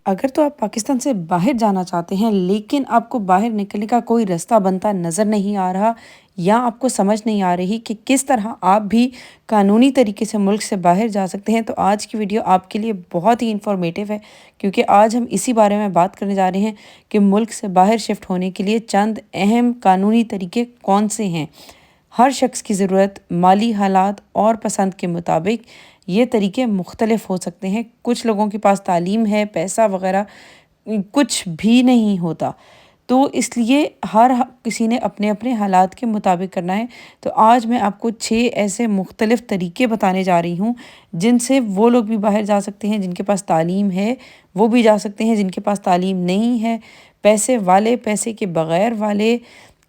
अगर तो आप पाकिस्तान से बाहर जाना चाहते हैं लेकिन आपको बाहर निकलने का कोई रास्ता बनता नज़र नहीं आ रहा या आपको समझ नहीं आ रही कि किस तरह आप भी कानूनी तरीके से मुल्क से बाहर जा सकते हैं, तो आज की वीडियो आपके लिए बहुत ही इंफॉर्मेटिव है। क्योंकि आज हम इसी बारे में बात करने जा रहे हैं कि मुल्क से बाहर शिफ्ट होने के लिए चंद अहम कानूनी तरीके कौन से हैं। हर शख्स की ज़रूरत, माली हालात और पसंद के मुताबिक ये तरीके मुख्तलिफ हो सकते हैं। कुछ लोगों के पास तालीम है, पैसा वगैरह कुछ भी नहीं होता, तो इसलिए किसी ने अपने अपने हालात के मुताबिक करना है। तो आज मैं आपको 6 ऐसे मुख्तलिफ तरीके बताने जा रही हूँ जिनसे वो लोग भी बाहर जा सकते हैं जिनके पास तालीम है, वो भी जा सकते हैं जिनके पास तालीम नहीं है, पैसे वाले, पैसे के बगैर वाले,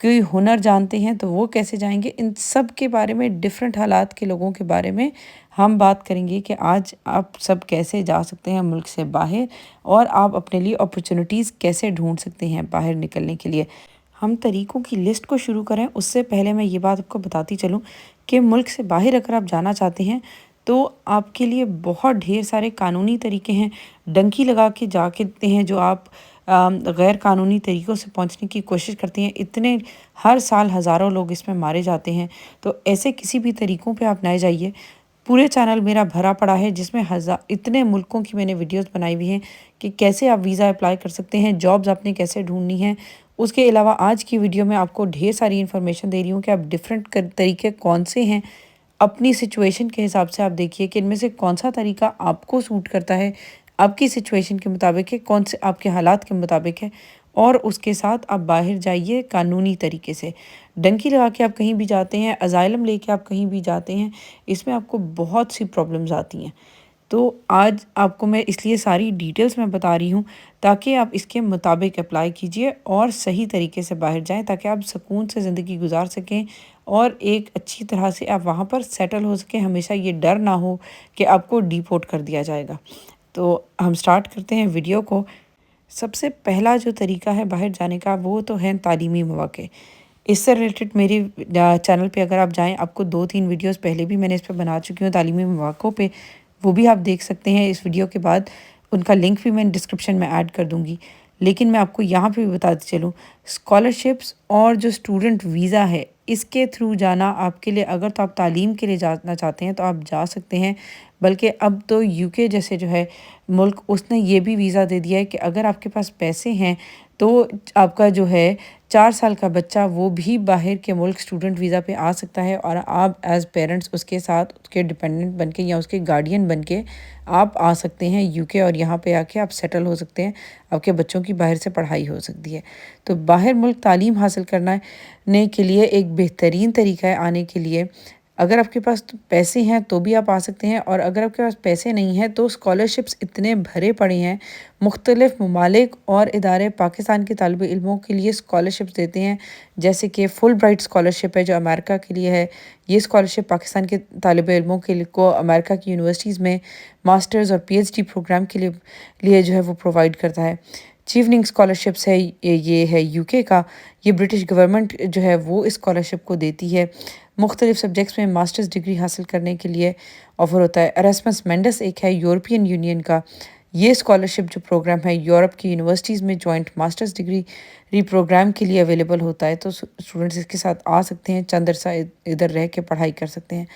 कोई हुनर जानते हैं तो वो कैसे जाएंगे। इन सब के बारे में, डिफरेंट हालात के लोगों के बारे में हम बात करेंगे कि आज आप सब कैसे जा सकते हैं मुल्क से बाहर और आप अपने लिए अपॉर्चुनिटीज़ कैसे ढूंढ सकते हैं बाहर निकलने के लिए। हम तरीक़ों की लिस्ट को शुरू करें उससे पहले मैं ये बात आपको बताती चलूँ कि मुल्क से बाहर अगर आप जाना चाहते हैं तो आपके लिए बहुत ढेर सारे कानूनी तरीके हैं। डंकी लगा के जाते हैं जो आप गैर कानूनी तरीक़ों से पहुंचने की कोशिश करती हैं। इतने हर साल हज़ारों लोग इसमें मारे जाते हैं, तो ऐसे किसी भी तरीक़ों पे आप ना जाइए। पूरे चैनल मेरा भरा पड़ा है जिसमें इतने मुल्कों की मैंने वीडियोस बनाई हुई हैं कि कैसे आप वीज़ा अप्लाई कर सकते हैं, जॉब्स आपने कैसे ढूंढनी है। उसके अलावा आज की वीडियो में आपको ढेर सारी इन्फॉर्मेशन दे रही हूँ कि आप डिफरेंट तरीके कौन से हैं। अपनी सिचुएशन के हिसाब से आप देखिए कि इनमें से कौन सा तरीका आपको सूट करता है, आपकी सिचुएशन के मुताबिक है, कौन से आपके हालात के मुताबिक है, और उसके साथ आप बाहर जाइए कानूनी तरीके से। डंकी लगा के आप कहीं भी जाते हैं, अजाइलम लेके आप कहीं भी जाते हैं, इसमें आपको बहुत सी प्रॉब्लम्स आती हैं। तो आज आपको मैं इसलिए सारी डिटेल्स में बता रही हूँ ताकि आप इसके मुताबिक अप्लाई कीजिए और सही तरीके से बाहर जाएं, ताकि आप सुकून से ज़िंदगी गुजार सकें और एक अच्छी तरह से आप वहाँ पर सेटल हो सकें। हमेशा ये डर ना हो कि आपको डिपोर्ट कर दिया जाएगा। तो हम स्टार्ट करते हैं वीडियो को। सबसे पहला जो तरीका है बाहर जाने का वो तो है तालीमी मौक़े। इससे रिलेटेड मेरी चैनल पे अगर आप जाएं, आपको 2-3 वीडियोस पहले भी मैंने इस पे बना चुकी हूँ तालीमी मौक़ों पे, वो भी आप देख सकते हैं इस वीडियो के बाद। उनका लिंक भी मैं डिस्क्रिप्शन में ऐड कर दूँगी। लेकिन मैं आपको यहाँ पे भी बताती चलूँ, स्कॉलरशिप्स और जो स्टूडेंट वीज़ा है इसके थ्रू जाना आपके लिए, अगर तो आप तालीम के लिए जाना चाहते हैं तो आप जा सकते हैं। बल्कि अब तो यूके जैसे जो है मुल्क, उसने ये भी वीज़ा दे दिया है कि अगर आपके पास पैसे हैं तो आपका जो है 4 साल का बच्चा वो भी बाहर के मुल्क स्टूडेंट वीज़ा पे आ सकता है और आप एज़ पेरेंट्स उसके साथ उसके डिपेंडेंट बन के या उसके गार्डियन बन के आप आ सकते हैं यूके, और यहाँ पे आके आप सेटल हो सकते हैं। आपके बच्चों की बाहर से पढ़ाई हो सकती है। तो बाहर मुल्क तालीम हासिल करने के लिए एक बेहतरीन तरीका है आने के लिए। अगर आपके पास तो पैसे हैं तो भी आप आ सकते हैं, और अगर आपके पास पैसे नहीं हैं तो स्कॉलरशिप्स इतने भरे पड़े हैं। मुख्तलिफ ममालिक और इदारे पाकिस्तान के तालिब इल्मों के लिए स्कॉलरशिप्स देते हैं, जैसे कि फुल ब्राइट स्कॉलरशिप है जो अमेरिका के लिए है। ये स्कॉलरशिप पाकिस्तान के तालिब इल्मों के लिए को अमेरिका की यूनिवर्सिटीज़ में मास्टर्स और पीएचडी प्रोग्राम के लिए जो है वो प्रोवाइड करता है। चीवनिंग स्कॉलरशिप्स है, ये है यूके का। ये ब्रिटिश गवर्नमेंट जो है वो इस स्कॉलरशिप को देती है। मुख्तलिफ सब्जेक्ट्स में मास्टर्स डिग्री हासिल करने के लिए ऑफ़र होता है। एरास्मस मेंडस एक है यूरोपियन यूनियन का। ये स्कॉलरशिप जो प्रोग्राम है यूरोप की यूनिवर्सिटीज़ में जॉइंट मास्टर्स डिग्री प्रोग्राम के लिए अवेलेबल होता है। तो स्टूडेंट्स इसके साथ आ सकते हैं, चंद अरसा इधर रह के पढ़ाई कर सकते हैं।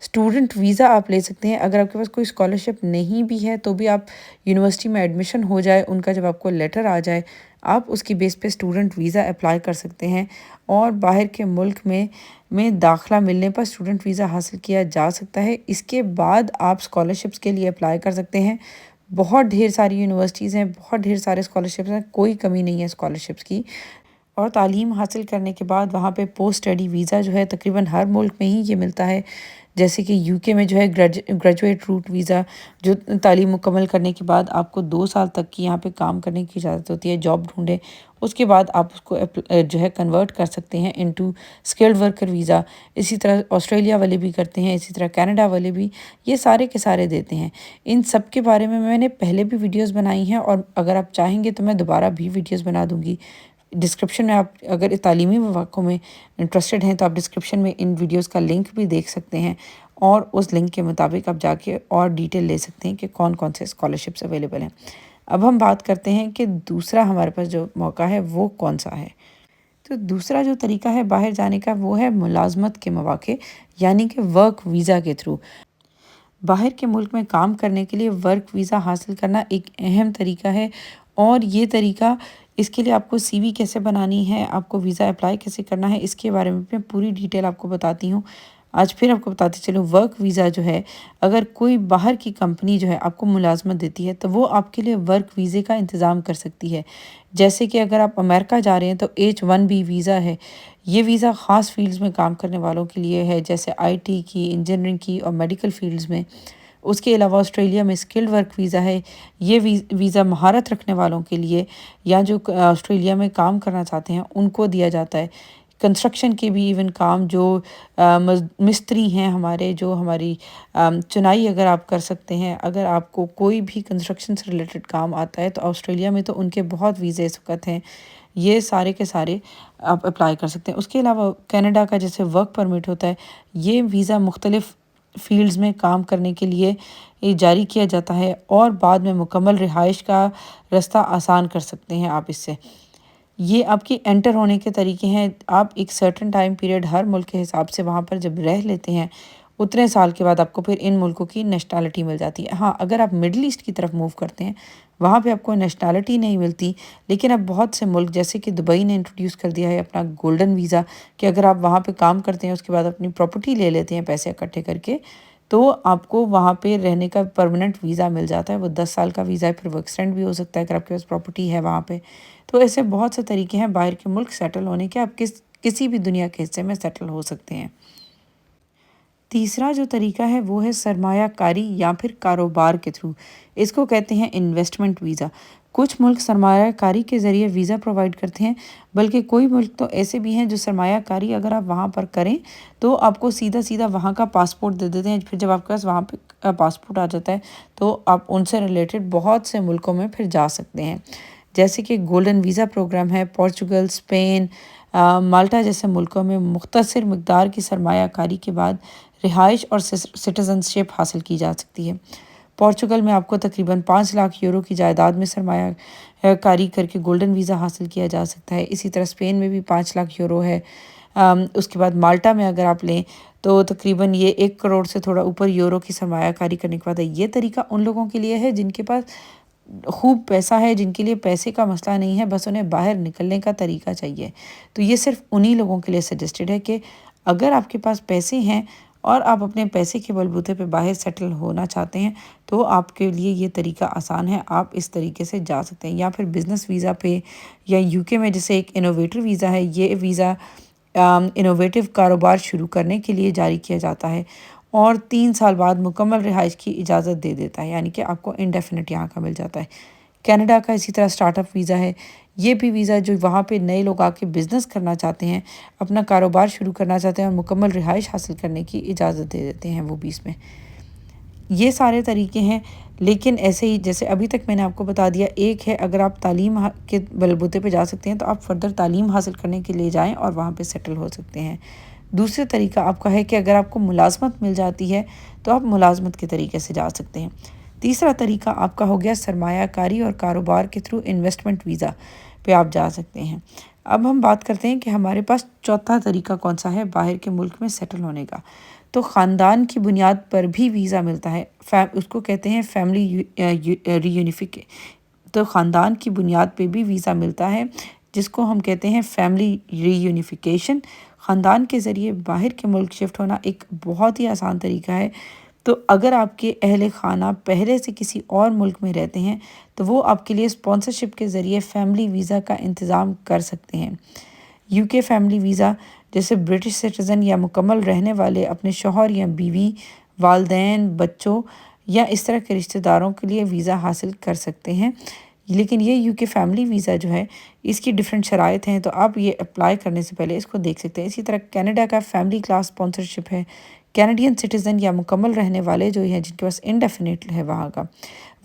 स्टूडेंट वीज़ा आप ले सकते हैं। अगर आपके पास कोई स्कॉलरशिप नहीं भी है तो भी आप यूनिवर्सिटी में एडमिशन हो जाए, उनका जब आपको लेटर आ जाए, आप उसकी बेस पे स्टूडेंट वीज़ा अप्लाई कर सकते हैं और बाहर के मुल्क में दाखिला मिलने पर स्टूडेंट वीज़ा हासिल किया जा सकता है। इसके बाद आप स्कॉलरशिप्स के लिए अप्लाई कर सकते हैं। बहुत ढेर सारी यूनिवर्सिटीज़ हैं, बहुत ढेर सारे स्कॉलरशिप्स हैं, कोई कमी नहीं है स्कॉलरशिप्स की। और तालीम हासिल करने के बाद वहाँ पे पोस्ट स्टडी वीज़ा जो है तकरीबन हर मुल्क में ही ये मिलता है। जैसे कि यूके में जो है ग्रेजुएट रूट वीज़ा, जो तालीम मुकम्मल करने के बाद आपको 2 साल तक की यहाँ पे काम करने की इजाज़त होती है, जॉब ढूंढें। उसके बाद आप उसको जो है कन्वर्ट कर सकते हैं इनटू स्किल्ड वर्कर वीज़ा। इसी तरह ऑस्ट्रेलिया वाले भी करते हैं, इसी तरह कनाडा वाले भी, ये सारे के सारे देते हैं। इन सब के बारे में मैंने पहले भी वीडियोज़ बनाई हैं और अगर आप चाहेंगे तो मैं दोबारा भी वीडियोज़ बना दूँगी। डिस्क्रिप्शन में आप अगर तालीमी मौक़ों में इंटरेस्टेड हैं तो आप डिस्क्रिप्शन में इन वीडियोस का लिंक भी देख सकते हैं और उस लिंक के मुताबिक आप जाके और डिटेल ले सकते हैं कि कौन कौन से स्कॉलरशिप्स अवेलेबल हैं। اب ہم بات کرتے ہیں کہ دوسرا ہمارے پاس جو موقع ہے وہ کون سا ہے۔ تو دوسرا جو طریقہ ہے باہر جانے کا وہ ہے ملازمت کے مواقع، یعنی کہ ورک ویزا کے تھرو۔ باہر کے ملک میں کام کرنے کے لیے ورک ویزا حاصل کرنا ایک اہم طریقہ ہے، اور یہ طریقہ، اس کے لیے آپ کو سی وی کیسے بنانی ہے، آپ کو ویزا اپلائی کیسے کرنا ہے، اس کے بارے میں پوری ڈیٹیل آپ کو بتاتی ہوں۔ آج پھر آپ کو بتاتے چلو، ورک ویزا جو ہے، اگر کوئی باہر کی کمپنی جو ہے آپ کو ملازمت دیتی ہے تو وہ آپ کے لیے ورک ویزے کا انتظام کر سکتی ہے۔ جیسے کہ اگر آپ امریکہ جا رہے ہیں تو H1B ویزا ہے۔ یہ ویزا خاص فیلڈز میں کام کرنے والوں کے لیے ہے، جیسے آئی ٹی کی، انجینئرنگ کی اور میڈیکل فیلڈز میں۔ اس کے علاوہ آسٹریلیا میں اسکلڈ ورک ویزا ہے۔ یہ ویزا مہارت رکھنے والوں کے لیے، یا جو آسٹریلیا میں کام کرنا چاہتے ہیں ان کو دیا جاتا ہے۔ کنسٹرکشن کے بھی ایون کام، جو مستری ہیں ہمارے، جو ہماری چنائی اگر آپ کر سکتے ہیں، اگر آپ کو کوئی بھی کنسٹرکشن سے ریلیٹڈ کام آتا ہے تو آسٹریلیا میں تو ان کے بہت ویزے اس وقت ہیں، یہ سارے کے سارے آپ اپلائی کر سکتے ہیں۔ اس کے علاوہ کینیڈا کا جیسے ورک پرمٹ ہوتا ہے، یہ ویزا مختلف فیلڈز میں کام کرنے کے لیے یہ جاری کیا جاتا ہے، اور بعد میں مکمل رہائش کا راستہ آسان کر سکتے ہیں آپ اس سے۔ یہ آپ کی انٹر ہونے کے طریقے ہیں۔ آپ ایک سرٹن ٹائم پیریڈ ہر ملک کے حساب سے وہاں پر جب رہ لیتے ہیں، اتنے سال کے بعد آپ کو پھر ان ملکوں کی نیشنلٹی مل جاتی ہے۔ ہاں، اگر آپ مڈل ایسٹ کی طرف موو کرتے ہیں، وہاں پہ آپ کو نیشنلٹی نہیں ملتی، لیکن اب بہت سے ملک جیسے کہ دبئی نے انٹروڈیوس کر دیا ہے اپنا گولڈن ویزا، کہ اگر آپ وہاں پہ کام کرتے ہیں اس کے بعد اپنی پراپرٹی لے لیتے ہیں پیسے اکٹھے کر کے، تو آپ کو وہاں پہ رہنے کا پرماننٹ ویزا مل جاتا ہے۔ وہ 10 سال کا ویزا ہے، پھر وہ ایکسٹینڈ بھی ہو سکتا ہے اگر آپ کے پاس پراپرٹی ہے وہاں پہ۔ تو ایسے بہت سے طریقے ہیں باہر کے ملک سیٹل ہونے کے، آپ کسی بھی دنیا کے حصے میں سیٹل ہو سکتے ہیں۔ تیسرا جو طریقہ ہے وہ ہے سرمایہ کاری یا پھر کاروبار کے تھرو، اس کو کہتے ہیں انویسٹمنٹ ویزا۔ کچھ ملک سرمایہ کاری کے ذریعے ویزا پرووائڈ کرتے ہیں، بلکہ کوئی ملک تو ایسے بھی ہیں جو سرمایہ کاری اگر آپ وہاں پر کریں تو آپ کو سیدھا سیدھا وہاں کا پاسپورٹ دے دیتے ہیں۔ پھر جب آپ کے پاس وہاں پہ پاسپورٹ آ جاتا ہے تو آپ ان سے ریلیٹڈ بہت سے ملکوں میں پھر جا سکتے ہیں، جیسے کہ گولڈن ویزا پروگرام ہے۔ پورچوگل، اسپین، مالٹا جیسے ملکوں میں مختصر مقدار کی سرمایہ کاری کے بعد رہائش اور سٹیزنشپ حاصل کی جا سکتی ہے۔ پورچوگل میں آپ کو تقریباً 5 لاکھ یورو کی جائیداد میں سرمایہ کاری کر کے گولڈن ویزا حاصل کیا جا سکتا ہے۔ اسی طرح اسپین میں بھی 5 لاکھ یورو ہے۔ اس کے بعد مالٹا میں اگر آپ لیں تو تقریباً یہ 1 کروڑ سے تھوڑا اوپر یورو کی سرمایہ کاری کرنے کے بعد ہے۔ یہ طریقہ ان لوگوں کے لیے ہے جن کے پاس خوب پیسہ ہے، جن کے لیے پیسے کا مسئلہ نہیں ہے، بس انہیں باہر نکلنے کا طریقہ چاہیے۔ تو یہ صرف انہی لوگوں کے لیے سجسٹڈ ہے کہ اگر آپ کے پاس پیسے ہیں اور آپ اپنے پیسے کے بلبوتے پہ باہر سیٹل ہونا چاہتے ہیں تو آپ کے لیے یہ طریقہ آسان ہے، آپ اس طریقے سے جا سکتے ہیں۔ یا پھر بزنس ویزا پہ، یا UK میں جیسے ایک انوویٹر ویزا ہے، یہ ویزا انوویٹو کاروبار شروع کرنے کے لیے جاری کیا جاتا ہے، اور 3 سال بعد مکمل رہائش کی اجازت دے دیتا ہے، یعنی کہ آپ کو انڈیفینٹ یہاں کا مل جاتا ہے۔ کینیڈا کا اسی طرح سٹارٹ اپ ویزا ہے۔ یہ بھی ویزا جو وہاں پہ نئے لوگ آ کے بزنس کرنا چاہتے ہیں، اپنا کاروبار شروع کرنا چاہتے ہیں اور مکمل رہائش حاصل کرنے کی اجازت دے دیتے ہیں وہ بھی اس میں۔ یہ سارے طریقے ہیں، لیکن ایسے ہی جیسے ابھی تک میں نے آپ کو بتا دیا، ایک ہے اگر آپ تعلیم کے بلبوتے پہ جا سکتے ہیں تو آپ فردر تعلیم حاصل کرنے کے لیے جائیں اور وہاں پہ سیٹل ہو سکتے ہیں۔ دوسرا طریقہ آپ کا ہے کہ اگر آپ کو ملازمت مل جاتی ہے تو آپ ملازمت کے طریقے سے جا سکتے ہیں۔ تیسرا طریقہ آپ کا ہو گیا سرمایہ کاری اور کاروبار کے تھرو انویسٹمنٹ ویزا پہ آپ جا سکتے ہیں۔ اب ہم بات کرتے ہیں کہ ہمارے پاس چوتھا طریقہ کون سا ہے باہر کے ملک میں سیٹل ہونے کا۔ تو خاندان کی بنیاد پر بھی ویزا ملتا ہے، اس کو کہتے ہیں فیملی ری یونیفیکیشن۔ تو خاندان کی بنیاد پہ بھی ویزا ملتا ہے، جس کو ہم کہتے ہیں فیملی ری یونیفیکیشن۔ خاندان کے ذریعے باہر کے ملک شفٹ ہونا ایک بہت ہی آسان طریقہ ہے۔ تو اگر آپ کے اہل خانہ پہلے سے کسی اور ملک میں رہتے ہیں تو وہ آپ کے لیے اسپانسرشپ کے ذریعے فیملی ویزا کا انتظام کر سکتے ہیں۔ UK فیملی ویزا جیسے برٹش سٹیزن یا مکمل رہنے والے اپنے شوہر یا بیوی، والدین، بچوں یا اس طرح کے رشتہ داروں کے لیے ویزا حاصل کر سکتے ہیں۔ لیکن یہ UK فیملی ویزا جو ہے اس کی ڈیفرنٹ شرائط ہیں، تو آپ یہ اپلائی کرنے سے پہلے اس کو دیکھ سکتے ہیں۔ اسی طرح کینیڈا کا فیملی کلاس اسپانسرشپ ہے۔ کینیڈین سٹیزن یا مکمل رہنے والے جو ہیں جن کے پاس انڈیفینیٹ ہے وہاں کا،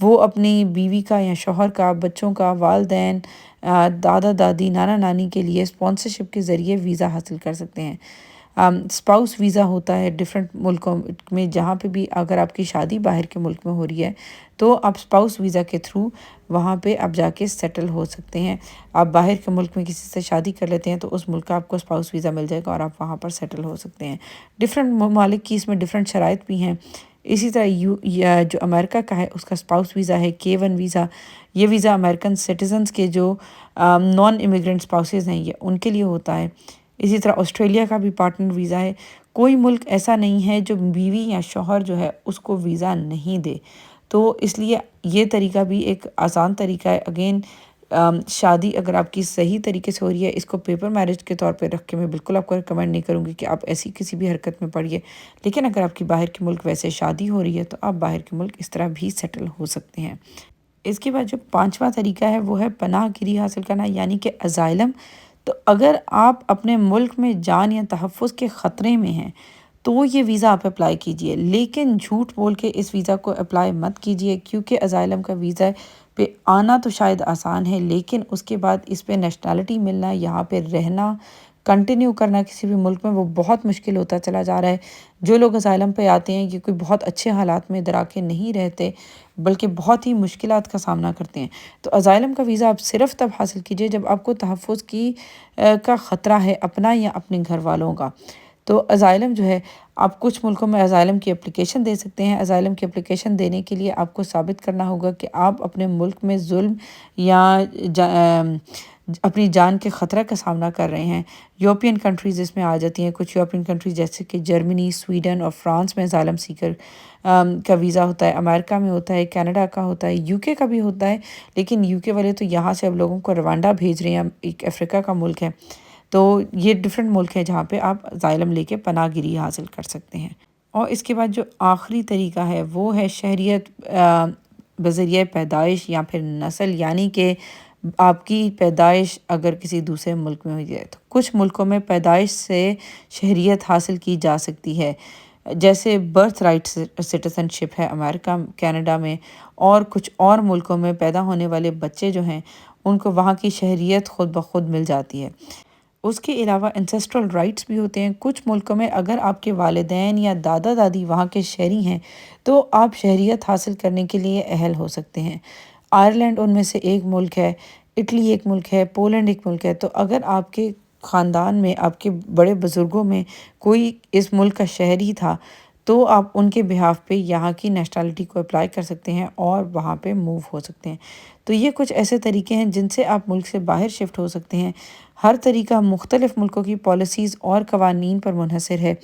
وہ اپنی بیوی کا یا شوہر کا، بچوں کا، والدین، دادا دادی، نانا نانی کے لیے اسپانسرشپ کے ذریعے ویزا حاصل کر سکتے ہیں۔ स्पाउस वीज़ा होता है डिफरेंट मुल्कों में, जहाँ पे भी अगर आपकी शादी बाहर के मुल्क में हो रही है तो आप स्पाउस वीज़ा के थ्रू वहाँ पे आप जाके सेटल हो सकते हैं। आप बाहर के मुल्क में किसी से शादी कर लेते हैं तो उस मुल्क का आपको स्पाउस वीज़ा मिल जाएगा और आप वहाँ पर सेटल हो सकते हैं। डिफरेंट ममालिक की इसमें डिफरेंट शराइत भी हैं। इसी तरह जो अमेरिका का है उसका स्पाउस वीज़ा है K1 वीज़ा। ये वीज़ा अमेरिकन सिटीजन्स के जो नॉन इमिग्रेंट स्पाउसेस हैं ये उनके लिए होता है। इसी तरह ऑस्ट्रेलिया का भी पार्टनर वीज़ा है। कोई मुल्क ऐसा नहीं है जो बीवी या शौहर जो है उसको वीज़ा नहीं दे, तो इसलिए ये तरीका भी एक आसान तरीका है। अगेन शादी अगर आपकी सही तरीके से हो रही है, इसको पेपर मैरिज के तौर पे रख के मैं बिल्कुल आपको रिकमेंड नहीं करूँगी कि आप ऐसी किसी भी हरकत में पड़िए। लेकिन अगर आपकी बाहर के मुल्क वैसे शादी हो रही है तो आप बाहर के मुल्क इस तरह भी सेटल हो सकते हैं। इसके बाद जो 5वां तरीका है वो है पनाह गिरी हासिल करना, यानी कि अज़ाइलम। तो अगर आप अपने मुल्क में जान या तहफ़्फ़ुज़ के ख़तरे में हैं तो ये वीज़ा आप अप्लाई कीजिए, लेकिन झूठ बोल के इस वीज़ा को अप्लाई मत कीजिए, क्योंकि अज़ाइलम का वीज़ा पे आना तो शायद आसान है लेकिन उसके बाद इस पे नेशनैलिटी मिलना, यहाँ पे रहना, कंटिन्यू करना किसी भी मुल्क में वो बहुत मुश्किल होता चला जा रहा है। जो लोग असाइलम पे आते हैं ये कोई बहुत अच्छे हालात में इधर आके नहीं रहते, बल्कि बहुत ही मुश्किलात का सामना करते हैं। तो असाइलम का वीज़ा आप सिर्फ तब हासिल कीजिए जब आपको तहफ़्फ़ुज़ की का ख़तरा है, अपना या अपने घर वालों का। तो असाइलम जो है, आप कुछ मुल्कों में असाइलम की एप्लीकेशन दे सकते हैं। असाइलम की एप्लीकेशन देने के लिए आपको साबित करना होगा कि आप अपने मुल्क में जुल्म या अपनी जान के ख़तरा का सामना कर रहे हैं। यूरोपियन कंट्रीज़ इसमें आ जाती हैं। कुछ यूरोपियन कंट्रीज़ जैसे कि जर्मनी, स्वीडन और फ्रांस में असाइलम सीकर का वीज़ा होता है। अमेरिका में होता है, कनाडा का होता है, यूके का भी होता है। लेकिन यूके वाले तो यहाँ से अब लोगों को रवांडा भेज रहे हैं, एक अफ्रीका का मुल्क है। तो ये डिफरेंट मुल्क है जहाँ पे आप असाइलम लेके पनाहगिरी हासिल कर सकते हैं। और इसके बाद जो आखिरी तरीका है वो है शहरियत बज़रिए पैदाइश या फिर नस्ल, यानी कि आपकी पैदाइश अगर किसी दूसरे मुल्क में हुई है तो कुछ मुल्कों में पैदाइश से शहरियत हासिल की जा सकती है, जैसे बर्थ राइट सिटीजनशिप है अमेरिका, कनाडा में, और कुछ और मुल्कों में पैदा होने वाले बच्चे जो हैं उनको वहाँ की शहरियत खुद ब खुद मिल जाती है। उसके अलावा एंसेस्ट्रल राइट्स भी होते हैं। कुछ मुल्कों में अगर आपके वालिदैन या दादा दादी वहाँ के शहरी हैं तो आप शहरियत हासिल करने के लिए अहल हो सकते हैं। आयरलैंड उनमें से एक मुल्क है, इटली एक मुल्क है, पोलैंड एक मुल्क है। तो अगर आपके ख़ानदान में, आपके बड़े बुज़ुर्गों में कोई इस मुल्क का शहरी था तो आप उनके बिहाफ पे यहाँ की नेशनैलिटी को अप्लाई कर सकते हैं और वहाँ पे मूव हो सकते हैं। तो ये कुछ ऐसे तरीके हैं जिनसे आप मुल्क से बाहर शिफ्ट हो सकते हैं। हर तरीका मुख्तलिफ़ मुल्कों की पॉलिसीज़ और कवानीन पर मुनहसर है,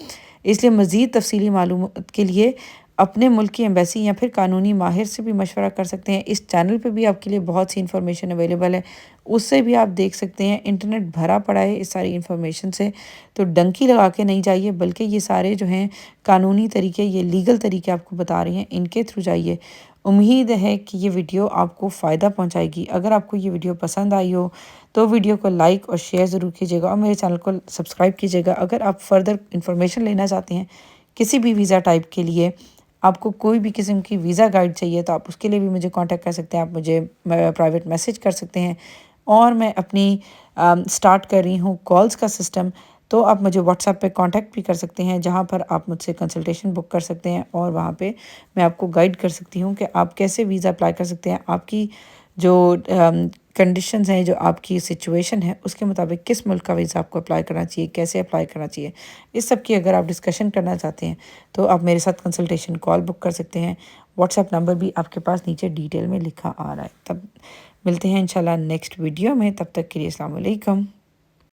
इसलिए मज़ीद तफ़सीली मालूमात के लिए अपने मुल्क की एम्बेसी या फिर कानूनी माहिर से भी मशवरा कर सकते हैं। इस चैनल पे भी आपके लिए बहुत सी इन्फॉर्मेशन अवेलेबल है, उससे भी आप देख सकते हैं। इंटरनेट भरा पड़ा है इस सारी इन्फॉर्मेशन से, तो डंकी लगा के नहीं जाइए, बल्कि ये सारे जो हैं कानूनी तरीके, ये लीगल तरीके आपको बता रही हैं, इनके थ्रू जाइए। उम्मीद है कि ये वीडियो आपको फ़ायदा पहुंचाएगी। अगर आपको ये वीडियो पसंद आई हो तो वीडियो को लाइक और शेयर ज़रूर कीजिएगा और मेरे चैनल को सब्सक्राइब कीजिएगा। अगर आप फर्दर इन्फॉर्मेशन लेना चाहते हैं किसी भी वीज़ा टाइप के लिए, आपको कोई भी किस्म की वीज़ा गाइड चाहिए तो आप उसके लिए भी मुझे कांटेक्ट कर सकते हैं। आप मुझे प्राइवेट मैसेज कर सकते हैं। और मैं अपनी स्टार्ट कर रही हूँ कॉल्स का सिस्टम, तो आप मुझे व्हाट्सएप पे कांटेक्ट भी कर सकते हैं, जहाँ पर आप मुझसे कंसल्टेशन बुक कर सकते हैं और वहाँ पे मैं आपको गाइड कर सकती हूँ कि आप कैसे वीज़ा अप्लाई कर सकते हैं। आपकी जो कंडीशंस हैं, जो आपकी सिचुएशन है, उसके मुताबिक किस मुल्क का वीज़ा आपको अप्लाई करना चाहिए, कैसे अप्लाई करना चाहिए, इस सब की अगर आप डिस्कशन करना चाहते हैं तो आप मेरे साथ कंसल्टेशन कॉल बुक कर सकते हैं। व्हाट्सएप नंबर भी आपके पास नीचे डिटेल में लिखा आ रहा है। तब मिलते हैं इंशाल्लाह नेक्स्ट वीडियो में, तब तक के लिए अस्सलाम वालेकुम।